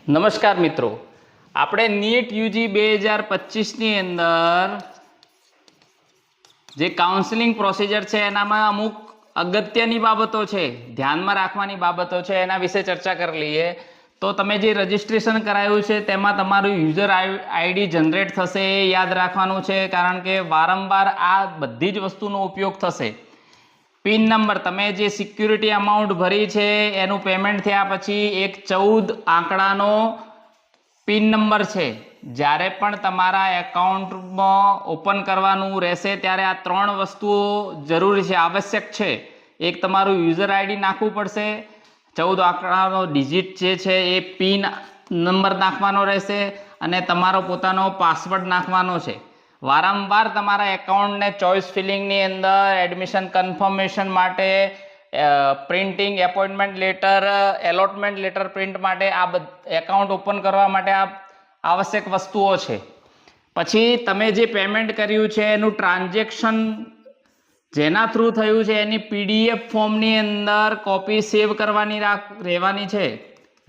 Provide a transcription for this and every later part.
નમસ્કાર મિત્રો, આપણે નીટ યુજી 2025ની અંદર જે કાઉન્સેલિંગ પ્રોસિજર છે એનામાં અમુક અગત્યની બાબતો છે, ધ્યાનમાં રાખવાની બાબતો છે, એના વિશે ચર્ચા કરી લઈએ. તો તમે જે રજિસ્ટ્રેશન કરાયું છે તેમાં તમારું યુઝર આઈડી જનરેટ થશે એ યાદ રાખવાનું છે, કારણ કે વારંવાર આ બધી જ વસ્તુનો ઉપયોગ થશે. પિન નંબર, તમે જે સિક્યુરિટી અમાઉન્ટ ભરી છે એનું પેમેન્ટ થયા પછી એક 14 આંકડાનો પિન નંબર છે. જ્યારે પણ તમારા એકાઉન્ટમાં ઓપન કરવાનું રહેશે ત્યારે આ 3 વસ્તુઓ જરૂરી છે, આવશ્યક છે. એક તમારું યુઝર આઈડી નાખવું પડશે, 14 આંકડાનો ડિજિટ જે છે એ પિન નંબર નાખવાનો રહેશે અને તમારો પોતાનો પાસવર્ડ નાખવાનો છે. વારંવાર તમારા એકાઉન્ટને ચોઇસ ફિલિંગની અંદર એડમિશન કન્ફર્મેશન માટે, printing appointment letter, allotment letter print માટે, આ એકાઉન્ટ ઓપન કરવા માટે આ આવશ્યક વસ્તુઓ છે. પછી તમે જે પેમેન્ટ કર્યું છે એનું ટ્રાન્ઝેક્શન જેના થ્રુ થયું છે એની પીડીએફ ફોર્મની અંદર કોપી સેવ કરવાની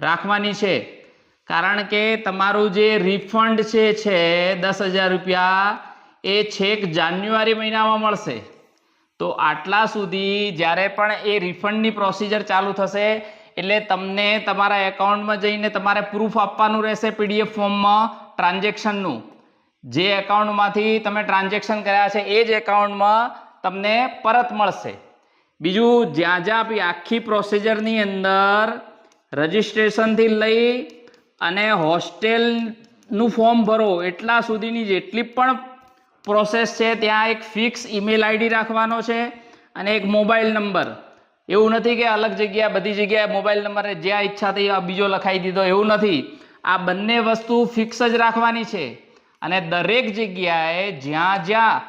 રાખવાની છે, કારણ કે તમારું જે રિફંડ છે 10,000 રૂપિયા એ છેક જાન્યુઆરી મહિનામાં મળશે. તો આટલા સુધી જ્યારે પણ એ રિફંડની પ્રોસિજર ચાલુ થશે એટલે તમને તમારા એકાઉન્ટમાં જઈને તમારે પ્રૂફ આપવાનું રહેશે પીડીએફ ફોર્મમાં ટ્રાન્ઝેક્શનનું. જે એકાઉન્ટમાંથી તમે ટ્રાન્ઝેક્શન કર્યા છે એ જ એકાઉન્ટમાં તમને પરત મળશે. બીજું, જ્યાં આખી પ્રોસિજરની અંદર રજિસ્ટ્રેશનથી લઈ અને હોસ્ટેલનું ફોર્મ ભરો એટલા સુધીની જેટલી પણ પ્રોસેસ છે ત્યાં એક ફિક્સ ઈમેલ આઈડી રાખવાનો છે અને એક મોબાઈલ નંબર. એવું નથી કે અલગ જગ્યાએ બધી જગ્યાએ મોબાઈલ નંબર જ્યાં ઈચ્છા થઈ બીજો લખાઈ દીધો, એવું નથી. આ બંને વસ્તુ ફિક્સ જ રાખવાની છે અને દરેક જગ્યાએ જ્યાં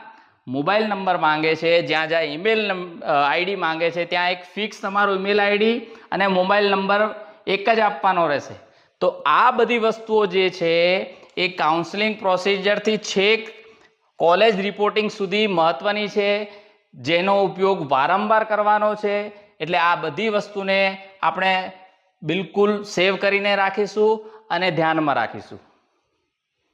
મોબાઈલ નંબર માંગે છે, જ્યાં ઈમેલ આઈડી માંગે છે ત્યાં એક ફિક્સ તમારું ઈમેલ આઈડી અને મોબાઈલ નંબર એક જ આપવાનો રહેશે. તો આ બધી વસ્તુઓ જે છે એ કાઉન્સેલિંગ પ્રોસિજરથી છેક કોલેજ રિપોર્ટિંગ સુધી મહત્વની છે, જેનો ઉપયોગ વારંવાર કરવાનો છે. એટલે આ બધી વસ્તુને આપણે બિલકુલ સેવ કરીને રાખીશું અને ધ્યાનમાં રાખીશું.